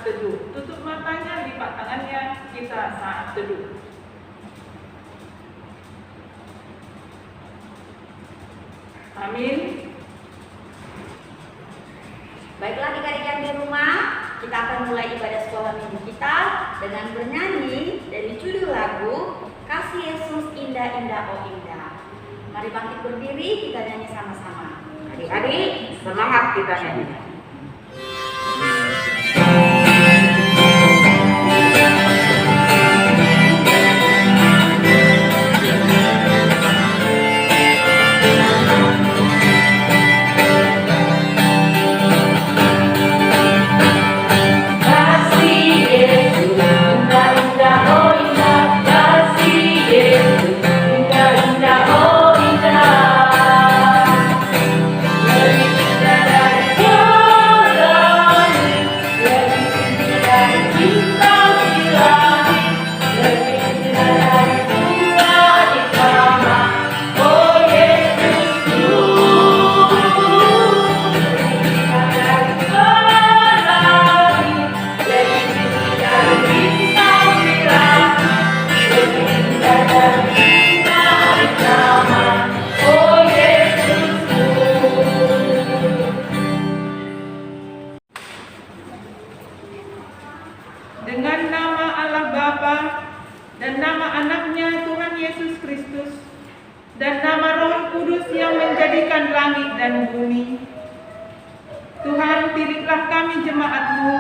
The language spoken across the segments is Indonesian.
saat teduh. Tutup matanya, lipat tangannya, kita saat teduh. Amin. Baiklah adik-adik yang di rumah, kita akan mulai ibadah sekolah minggu kita dengan bernyanyi dari judul lagu Kasih Yesus Indah Indah Oh Indah. Mari bangkit berdiri, kita nyanyi sama-sama. Adik-adik, semangat kita nyanyi. Dengan nama Allah Bapa dan nama anaknya Tuhan Yesus Kristus dan nama Roh Kudus yang menjadikan langit dan bumi. Tuhan, pilihlah kami jemaat-Mu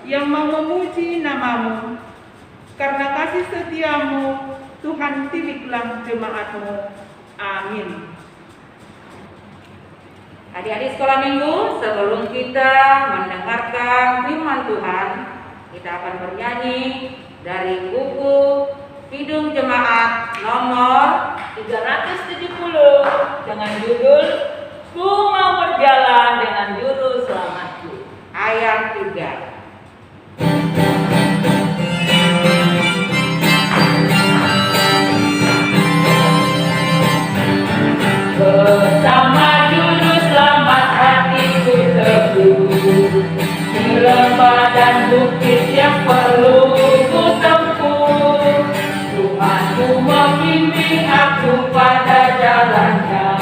yang mau memuji nama-Mu. Karena kasih setia-Mu, Tuhan, pilihlah jemaat-Mu. Amin. Adik-adik sekolah minggu, sebelum kita mendengarkan firman Tuhan, kita akan bernyanyi dari buku Kidung Jemaat nomor 370 dengan judul Ku Mau Berjalan dengan Juru Selamatku. ayat 3. Bersama Juru Selamat hatiku teguh, di lembah dan bukit yang perlu ku tempuh. Tuhanku membimbing aku pada jalannya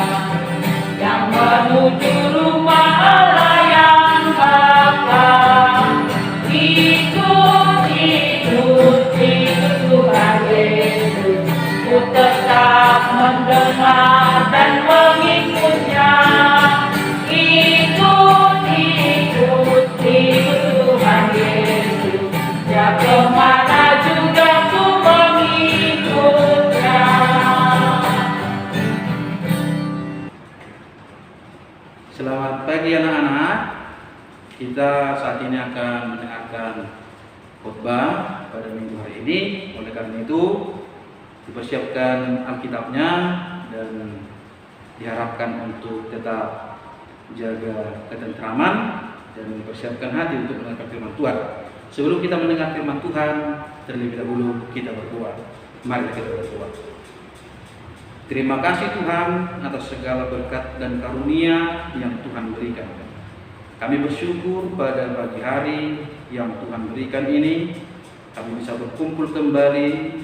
yang menuju rumah Allah yang Bapa. Ikut Tuhan Yesus, ku tetap mendengar dan mengikutnya. Ikut Tuhan Yesus, ya kemana juga ku mengikutnya. Selamat pagi anak-anak. Kita saat ini akan mendengarkan khotbah pada minggu hari ini. Oleh karena itu, dipersiapkan Alkitabnya dan diharapkan untuk tetap jaga ketentraman dan mempersiapkan hati untuk mendengar firman Tuhan. Sebelum kita mendengar firman Tuhan, terlebih dahulu kita berdoa. Mari kita berdoa. Terima kasih Tuhan atas segala berkat dan karunia yang Tuhan berikan. Kami bersyukur pada pagi hari yang Tuhan berikan ini, kami bisa berkumpul kembali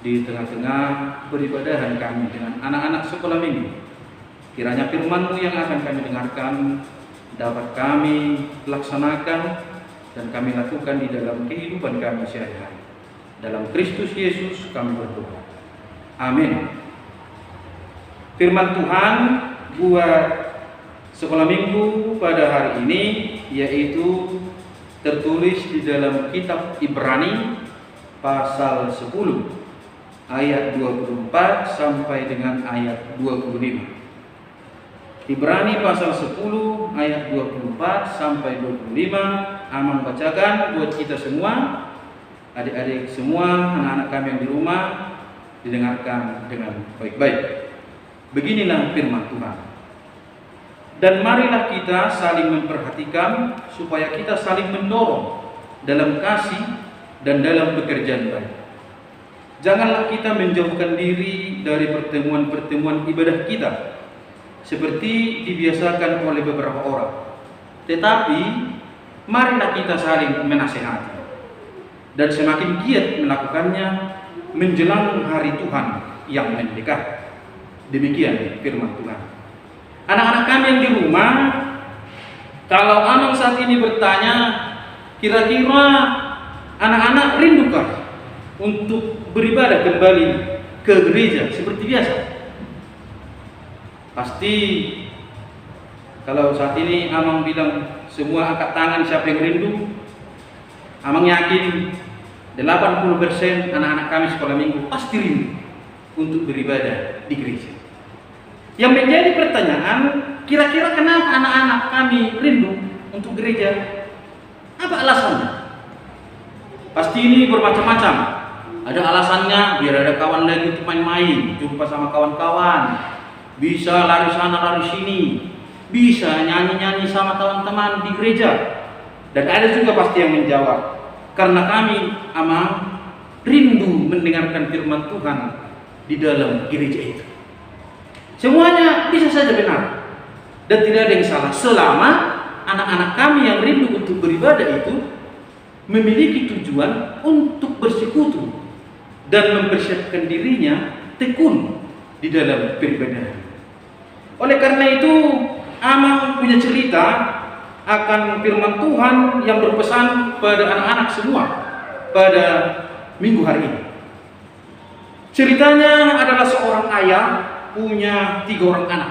di tengah-tengah peribadahan kami dengan anak-anak sekolah minggu. Kiranya firman-Mu yang akan kami dengarkan dapat kami laksanakan dan kami lakukan di dalam kehidupan kami sehari-hari. Dalam Kristus Yesus kami berdoa. Amin. Firman Tuhan buat sekolah minggu pada hari ini yaitu tertulis di dalam kitab Ibrani pasal 10 ayat 24 sampai dengan ayat 25. Ibrani pasal 10 ayat 24 sampai 25. Aman bacakan buat kita semua, adik-adik semua, anak-anak kami yang di rumah, didengarkan dengan baik-baik. Beginilah firman Tuhan. Dan marilah kita saling memperhatikan supaya kita saling mendorong dalam kasih dan dalam pekerjaan baik. Janganlah kita menjauhkan diri dari pertemuan-pertemuan ibadah kita seperti dibiasakan oleh beberapa orang, tetapi marilah kita saling menasehati dan semakin giat melakukannya menjelang hari Tuhan yang mendekat. Demikian firman Tuhan. Anak-anak kami yang di rumah, kalau Amang saat ini bertanya, kira-kira anak-anak rindukah untuk beribadah kembali ke gereja seperti biasa? Pasti kalau saat ini Amang bilang semua angkat tangan siapa yang rindu, Amang yakin 80% anak-anak kami sekolah minggu pasti rindu untuk beribadah di gereja. Yang menjadi pertanyaan, kira-kira kenapa anak-anak kami rindu untuk gereja? Apa alasannya? Pasti ini bermacam-macam. Ada alasannya biar ada kawan lagi untuk main-main, jumpa sama kawan-kawan, bisa lari sana lari sini, bisa nyanyi-nyanyi sama teman-teman di gereja. Dan ada juga pasti yang menjawab, karena kami Amang rindu mendengarkan firman Tuhan di dalam gereja itu. Semuanya bisa saja benar dan tidak ada yang salah selama anak-anak kami yang rindu untuk beribadah itu memiliki tujuan untuk bersekutu dan mempersiapkan dirinya tekun di dalam peribadahan. Oleh karena itu, Amang punya cerita akan firman Tuhan yang berpesan pada anak-anak semua pada minggu hari ini. Ceritanya adalah seorang ayah punya 3 orang anak.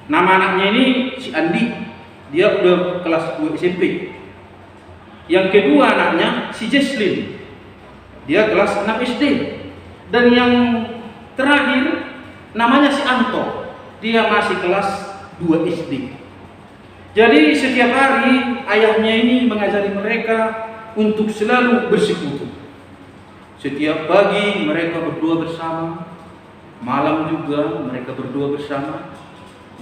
Nama anaknya ini si Andi, dia udah kelas 2 SMP. Yang kedua anaknya si Jesslyn, dia kelas 6 SD. Dan yang terakhir namanya si Anto, dia masih kelas 2 SD. Jadi setiap hari ayahnya ini mengajari mereka untuk selalu bersekutu. Setiap pagi mereka berdoa bersama, malam juga mereka berdoa bersama.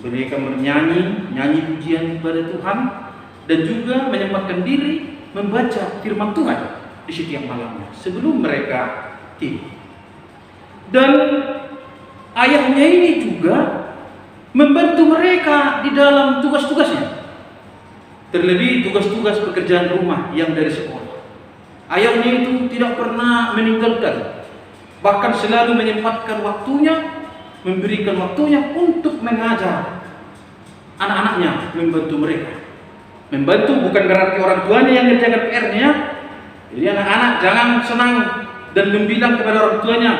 Mereka nyanyi pujian kepada Tuhan dan juga menyempatkan diri membaca firman Tuhan di setiap malamnya sebelum mereka tidur. Dan ayahnya ini juga membantu mereka di dalam tugas-tugasnya, terlebih tugas-tugas pekerjaan rumah yang dari sekolah. Ayahnya itu tidak pernah meninggalkan, bahkan selalu menyempatkan waktunya, memberikan waktunya untuk mengajar anak-anaknya, membantu mereka. Membantu bukan berarti orang tuanya yang mengerjakan PR-nya. Jadi anak-anak jangan senang dan membilang kepada orang tuanya,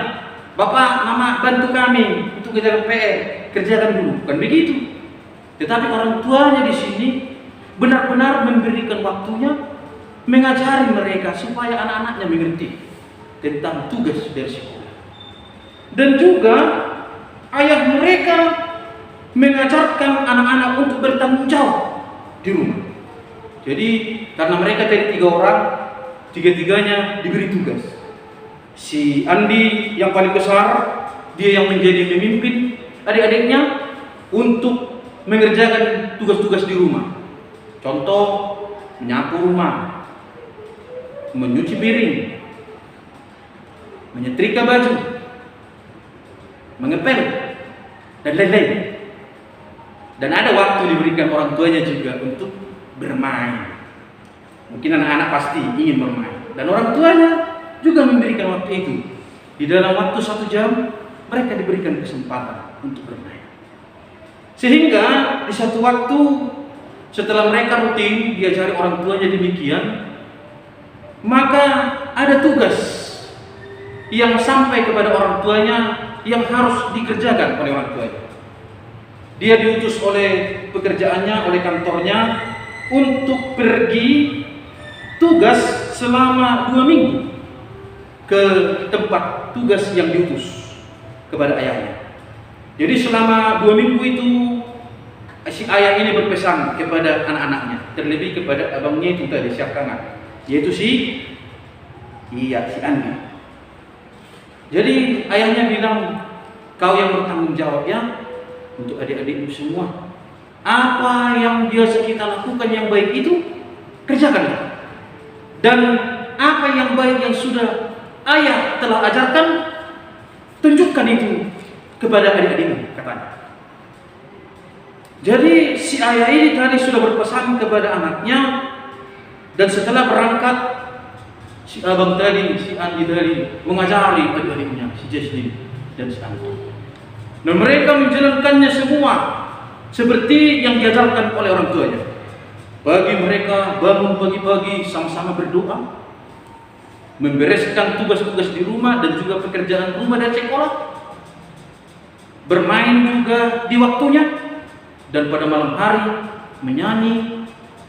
"Bapak, Mama, bantu kami untuk kerjakan PR, kerjakan dulu." Bukan begitu. Tetapi orang tuanya di sini benar-benar memberikan waktunya, mengajari mereka supaya anak-anaknya mengerti tentang tugas dari sekolah. Dan juga ayah mereka mengajarkan anak-anak untuk bertanggung jawab di rumah. Jadi karena mereka dari 3 orang, tiga-tiganya diberi tugas. Si Andi yang paling besar, dia yang menjadi pemimpin adik-adiknya untuk mengerjakan tugas-tugas di rumah. Contoh, menyapu rumah, menyuci piring, menyetrika baju, mengepel, dan lain-lain. Dan ada waktu diberikan orang tuanya juga untuk bermain. Mungkin anak-anak pasti ingin bermain, dan orang tuanya juga memberikan waktu itu. Di dalam waktu 1 jam mereka diberikan kesempatan untuk bermain. Sehingga di satu waktu setelah mereka rutin diajari orang tuanya demikian, maka ada tugas yang sampai kepada orang tuanya yang harus dikerjakan oleh orang tuanya. Dia diutus oleh pekerjaannya, oleh kantornya untuk pergi tugas selama 2 minggu ke tempat tugas yang diutus kepada ayahnya. Jadi selama 2 minggu itu si ayah ini berpesan kepada anak-anaknya, terlebih kepada abangnya itu tadi siap kanan, yaitu si Andi. Jadi ayahnya bilang, "Kau yang bertanggung jawab ya untuk adik-adikmu semua. Apa yang biasa kita lakukan yang baik itu kerjakanlah. Dan apa yang baik yang sudah ayah telah ajarkan, tunjukkan itu kepada adik-adikmu," katanya. Jadi si ayah ini tadi sudah berpesan kepada anaknya Dan setelah berangkat, si abang tadi, si Andi tadi mengajari adik-adiknya, si Jesslyn dan si Anto. Dan mereka menjalankannya semua seperti yang diajarkan oleh orang tuanya. Bagi mereka bangun pagi-pagi sama-sama berdoa, membereskan tugas-tugas di rumah dan juga pekerjaan rumah dan sekolah, bermain juga di waktunya, dan pada malam hari menyanyi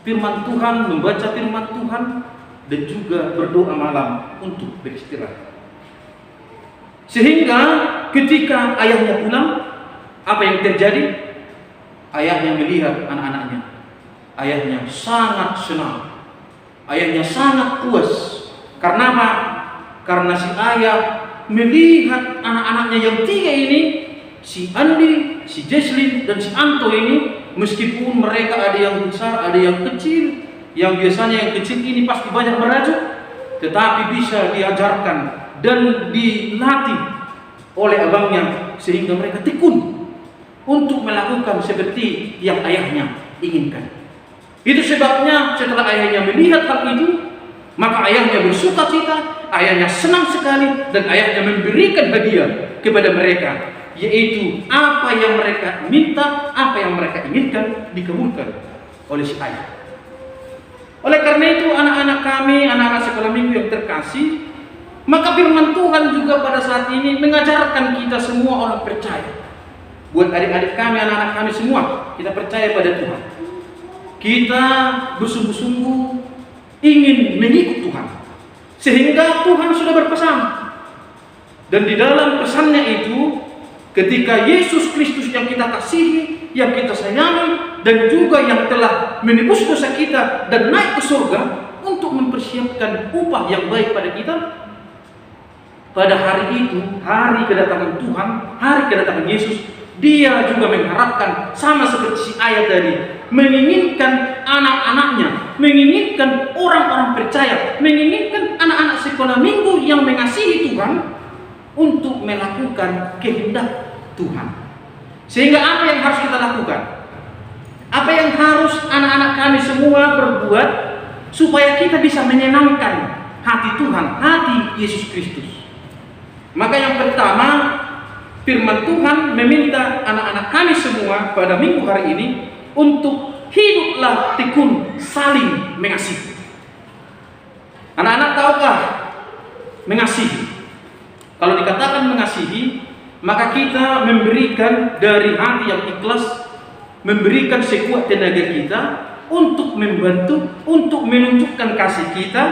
firman Tuhan, membaca firman Tuhan, dan juga berdoa malam untuk beristirahat. Sehingga ketika ayahnya pulang, apa yang terjadi? Ayahnya melihat anak-anaknya. Ayahnya sangat senang. Ayahnya sangat puas. Karena apa? Karena si ayah melihat anak-anaknya yang tiga ini, si Andi, si Jesslyn, dan si Anto ini, meskipun mereka ada yang besar, ada yang kecil, yang biasanya yang kecil ini pasti banyak merajuk, tetapi bisa diajarkan dan dilatih oleh abangnya sehingga mereka tekun untuk melakukan seperti yang ayahnya inginkan. Itu sebabnya setelah ayahnya melihat hal itu, maka ayahnya bersuka cita, ayahnya senang sekali, dan ayahnya memberikan hadiah kepada mereka, yaitu apa yang mereka minta, apa yang mereka inginkan dikabulkan oleh si ayah. Oleh karena itu anak-anak kami, anak-anak sekolah minggu yang terkasih, maka firman Tuhan juga pada saat ini mengajarkan kita semua orang percaya. Buat adik-adik kami, anak-anak kami semua, kita percaya pada Tuhan. Kita bersungguh-sungguh ingin mengikut Tuhan. Sehingga Tuhan sudah berpesan. Dan di dalam pesannya itu, ketika Yesus Kristus yang kita kasihi, yang kita sayangi, dan juga yang telah menebus dosa kita dan naik ke surga untuk mempersiapkan upah yang baik pada kita, pada hari itu, hari kedatangan Tuhan, hari kedatangan Yesus, dia juga mengharapkan sama seperti si ayah tadi, menginginkan anak-anaknya, menginginkan orang-orang percaya, menginginkan anak-anak sekolah minggu yang mengasihi Tuhan untuk melakukan kehendak Tuhan. Sehingga apa yang harus kita lakukan? Apa yang harus anak-anak kami semua berbuat supaya kita bisa menyenangkan hati Tuhan, hati Yesus Kristus? Maka yang pertama, firman Tuhan meminta anak-anak kami semua pada minggu hari ini untuk hiduplah tekun saling mengasihi. Anak-anak tahukah mengasihi? Kalau dikatakan mengasihi, maka kita memberikan dari hati yang ikhlas, memberikan sekuat tenaga kita untuk membantu, untuk menunjukkan kasih kita,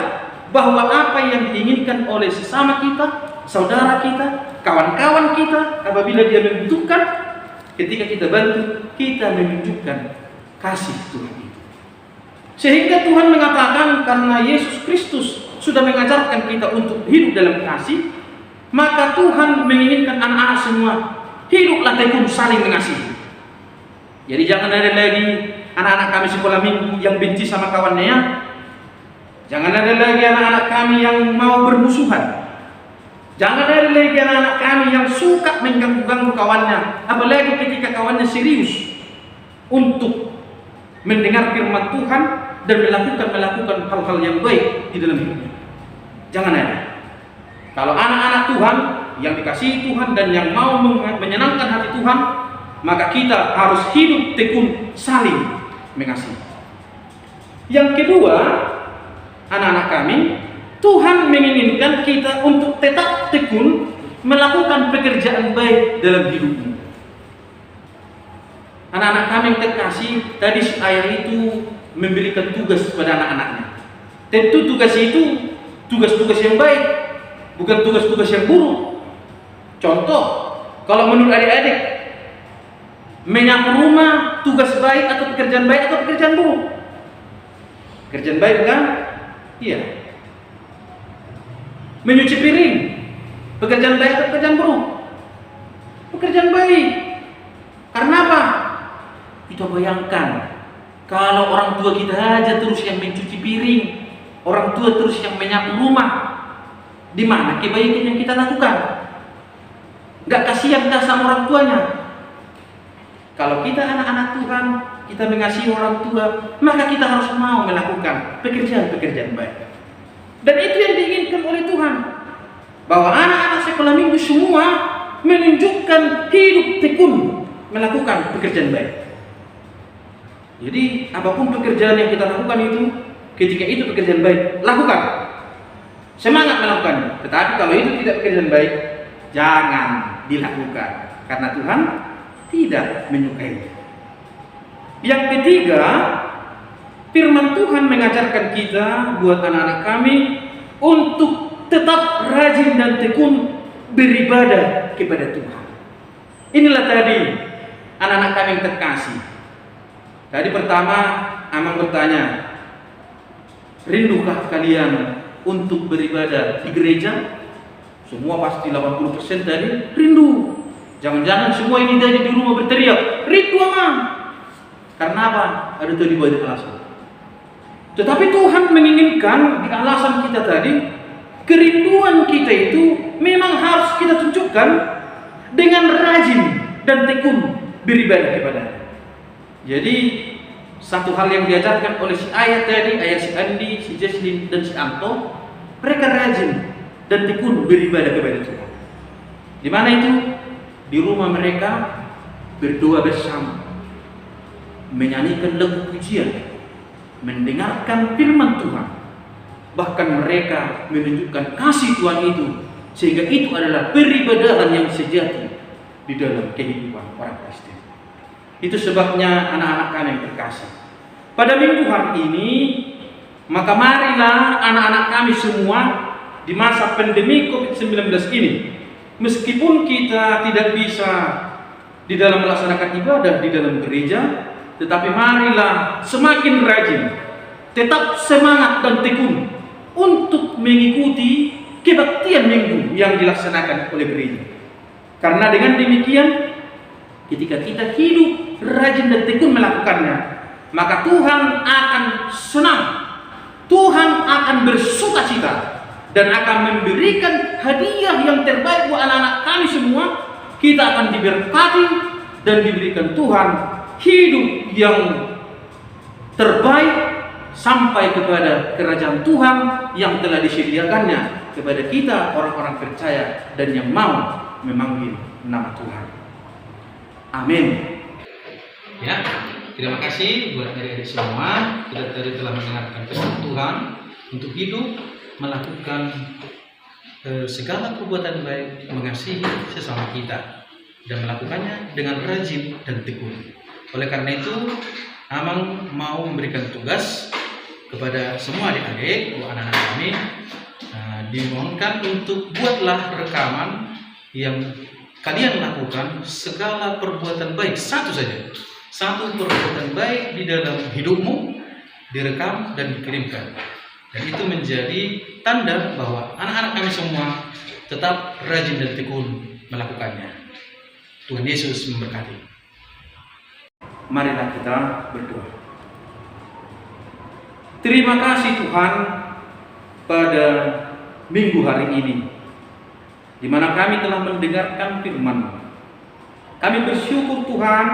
bahwa apa yang diinginkan oleh sesama kita, saudara kita, kawan-kawan kita, apabila dia membutuhkan, ketika kita bantu, kita menunjukkan kasih Tuhan itu. Sehingga Tuhan mengatakan karena Yesus Kristus sudah mengajarkan kita untuk hidup dalam kasih, maka Tuhan menginginkan anak-anak semua hiduplah tekun saling mengasihi. Jadi jangan ada lagi anak-anak kami sekolah minggu yang benci sama kawannya ya. Jangan ada lagi anak-anak kami yang mau bermusuhan. Jangan ada lagi anak-anak kami yang suka mengganggu kawannya, apalagi ketika kawannya serius untuk mendengar firman Tuhan dan melakukan hal-hal yang baik di dalam hidupnya. Jangan ada. Kalau anak-anak Tuhan yang dikasihi Tuhan dan yang mau menyenangkan hati Tuhan, maka kita harus hidup tekun saling mengasihi. Yang kedua, anak-anak kami, Tuhan menginginkan kita untuk tetap tekun melakukan pekerjaan baik dalam hidupmu. Anak-anak kami yang terkasih, tadi si ayah itu memberikan tugas kepada anak-anaknya. Tentu tugas itu tugas-tugas yang baik, bukan tugas-tugas yang buruk. Contoh, kalau menurut adik-adik, menyapu rumah tugas baik atau pekerjaan baik atau pekerjaan buruk? Pekerjaan baik kan? Iya. Menyuci piring, pekerjaan baik atau pekerjaan buruk? Pekerjaan baik. Karena apa? Kita bayangkan, kalau orang tua kita aja terus yang mencuci piring, orang tua terus yang menyapu rumah, di mana kebaikan yang kita lakukan? Gak kasihan kita sama orang tuanya. Kalau kita anak-anak Tuhan, kita mengasihi orang tua, maka kita harus mau melakukan pekerjaan-pekerjaan baik. Dan itu yang diinginkan oleh Tuhan, bahwa anak-anak sekolah minggu semua menunjukkan hidup tekun melakukan pekerjaan baik. Jadi apapun pekerjaan yang kita lakukan itu, ketika itu pekerjaan baik, lakukan. Semangat melakukannya. Tetapi kalau itu tidak pekerjaan baik, jangan dilakukan, karena Tuhan tidak menyukainya. Yang ketiga, firman Tuhan mengajarkan kita buat anak-anak kami untuk tetap rajin dan tekun beribadah kepada Tuhan. Inilah tadi anak-anak kami yang terkasih. Tadi pertama Amang bertanya, rindukah kalian untuk beribadah di gereja? Semua pasti 80% tadi rindu. Jangan-jangan semua ini tadi di rumah berteriak, rindu Amang. Karena apa? Ada tadi banyak alasan. Tetapi Tuhan menginginkan di alasan kita tadi, kerinduan kita itu memang harus kita tunjukkan dengan rajin dan tekun beribadah kepada-Nya. Jadi satu hal yang diajarkan oleh si Ayah tadi, Ayah si Andi, si Jesslyn dan si Anto, mereka rajin dan tekun beribadah kepada Tuhan. Di mana itu? Di rumah mereka berdoa bersama, menyanyikan lagu pujian, mendengarkan firman Tuhan. Bahkan mereka menunjukkan kasih Tuhan itu, sehingga itu adalah peribadahan yang sejati di dalam kehidupan orang Kristen. Itu sebabnya anak-anak kami yang terkasih, pada minggu hari ini, maka marilah anak-anak kami semua di masa pandemi COVID-19 ini, meskipun kita tidak bisa di dalam melaksanakan ibadah di dalam gereja, tetapi marilah semakin rajin, tetap semangat dan tekun untuk mengikuti kebaktian minggu yang dilaksanakan oleh gereja. Karena dengan demikian, ketika kita hidup rajin dan tekun melakukannya, maka Tuhan akan senang, Tuhan akan bersukacita, dan akan memberikan hadiah yang terbaik buat anak-anak kami semua. Kita akan diberkati dan diberikan Tuhan hidup yang terbaik sampai kepada kerajaan Tuhan yang telah disediakannya kepada kita orang-orang percaya dan yang mau memanggil nama Tuhan. Amin. Ya, terima kasih buat adik-adik semua. Kita tadi telah mendengarkan firman Tuhan untuk hidup melakukan segala perbuatan baik, mengasihi sesama kita, dan melakukannya dengan rajin dan tekun. Oleh karena itu, Amang mau memberikan tugas kepada semua adik-adik, anak-anak kami, dimohonkan untuk buatlah rekaman yang kalian lakukan segala perbuatan baik, satu perbuatan baik di dalam hidupmu, direkam dan dikirimkan. Dan itu menjadi tanda bahwa anak-anak kami semua tetap rajin dan tekun melakukannya. Tuhan Yesus memberkati. Marilah kita berdoa. Terima kasih Tuhan pada minggu hari ini, di mana kami telah mendengarkan firman-Mu. Kami bersyukur Tuhan,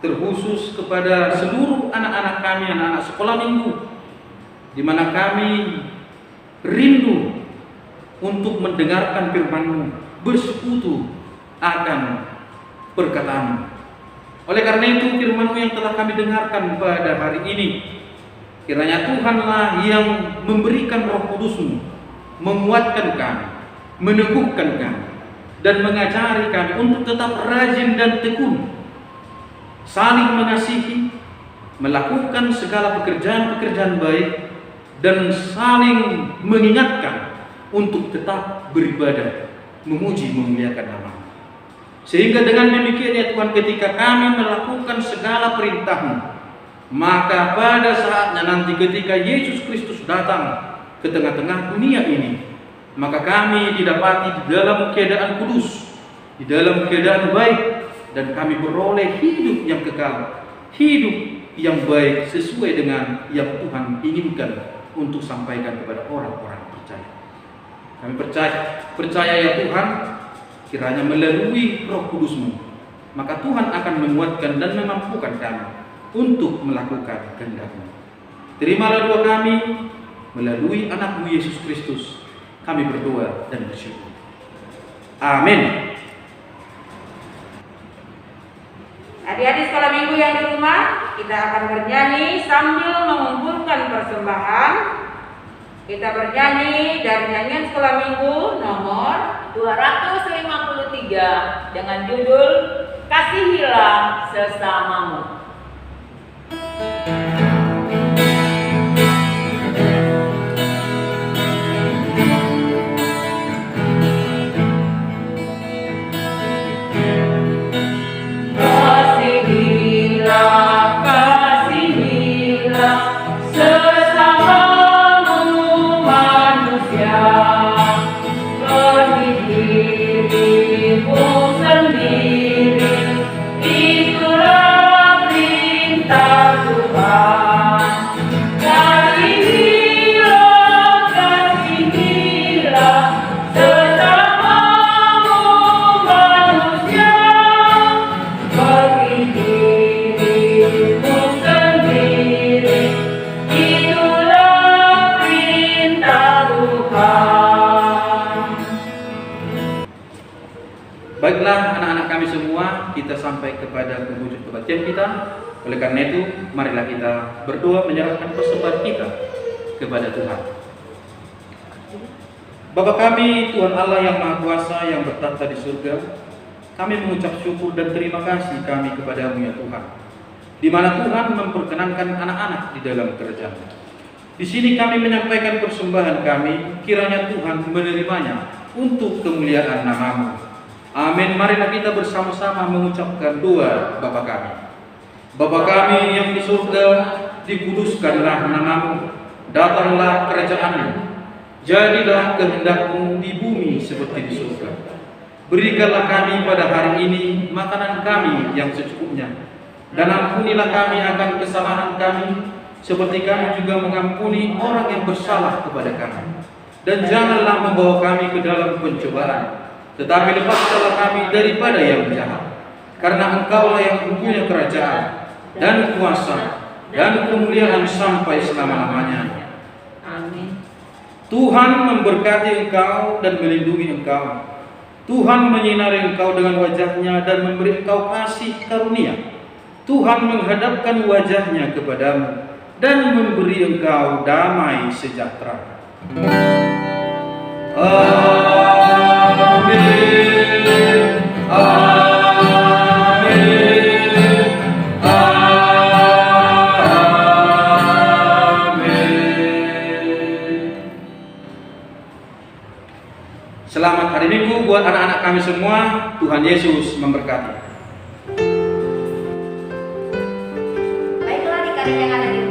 terkhusus kepada seluruh anak-anak kami, anak-anak sekolah minggu, di mana kami rindu untuk mendengarkan firman-Mu, bersekutu akan perkataan-Mu. Oleh karena itu, firman-Mu yang telah kami dengarkan pada hari ini, kiranya Tuhanlah yang memberikan Roh Kudus-Mu, menguatkan kami, meneguhkan kami, dan mengajari kami untuk tetap rajin dan tekun, saling mengasihi, melakukan segala pekerjaan-pekerjaan baik, dan saling mengingatkan untuk tetap beribadah, memuji, memuliakan nama-Mu. Sehingga dengan demikian ya Tuhan, ketika kami melakukan segala perintah-Mu, maka pada saatnya nanti ketika Yesus Kristus datang ke tengah-tengah dunia ini, maka kami didapati di dalam keadaan kudus, di dalam keadaan baik, dan kami beroleh hidup yang kekal, hidup yang baik sesuai dengan yang Tuhan inginkan untuk sampaikan kepada orang-orang percaya. Kami percaya ya Tuhan, kiranya melalui Roh Kudus-Mu, maka Tuhan akan menguatkan dan memampukan kami untuk melakukan kehendak-Mu. Terimalah doa kami melalui anak-Mu Yesus Kristus. Kami berdoa dan bersyukur. Amin. Adik-adik sekolah minggu yang di rumah, kita akan bernyanyi sambil mengumpulkan persembahan. Kita bernyanyi dari nyanyian sekolah minggu nomor 253 dengan judul Kasihilah Sesamamu. Baiklah anak-anak kami semua, kita sampai kepada penghujung kebaktian kita. Oleh karena itu, marilah kita berdoa menyerahkan persembahan kita kepada Tuhan. Bapa kami, Tuhan Allah yang Maha Kuasa yang bertahta di surga, kami mengucap syukur dan terima kasih kami kepada-Mu ya Tuhan, di mana Tuhan memperkenankan anak-anak di dalam kerajaan. Di sini kami menyampaikan persembahan kami, kiranya Tuhan menerimanya untuk kemuliaan nama-Mu. Amin. Marilah kita bersama-sama mengucapkan doa Bapa kami. Bapa kami yang di surga, dikuduskanlah nama-Mu, datanglah kerajaan-Mu, jadilah kehendak-Mu di bumi seperti di surga. Berikanlah kami pada hari ini makanan kami yang secukupnya, dan ampunilah kami akan kesalahan kami, seperti kami juga mengampuni orang yang bersalah kepada kami. Dan janganlah membawa kami ke dalam pencobaan, tetapi lepaskanlah kami daripada yang jahat. Karena Engkaulah yang mempunyai kerajaan dan kuasa dan kemuliaan sampai selama-lamanya. Amin. Tuhan memberkati engkau dan melindungi engkau. Tuhan menyinari engkau dengan wajah-Nya dan memberi engkau kasih karunia. Tuhan menghadapkan wajah-Nya kepadamu dan memberi engkau damai sejahtera. Amin. Amin. Amin. Selamat hari Minggu buat anak-anak kami semua. Tuhan Yesus memberkati. Baiklah adik-adik yang ada di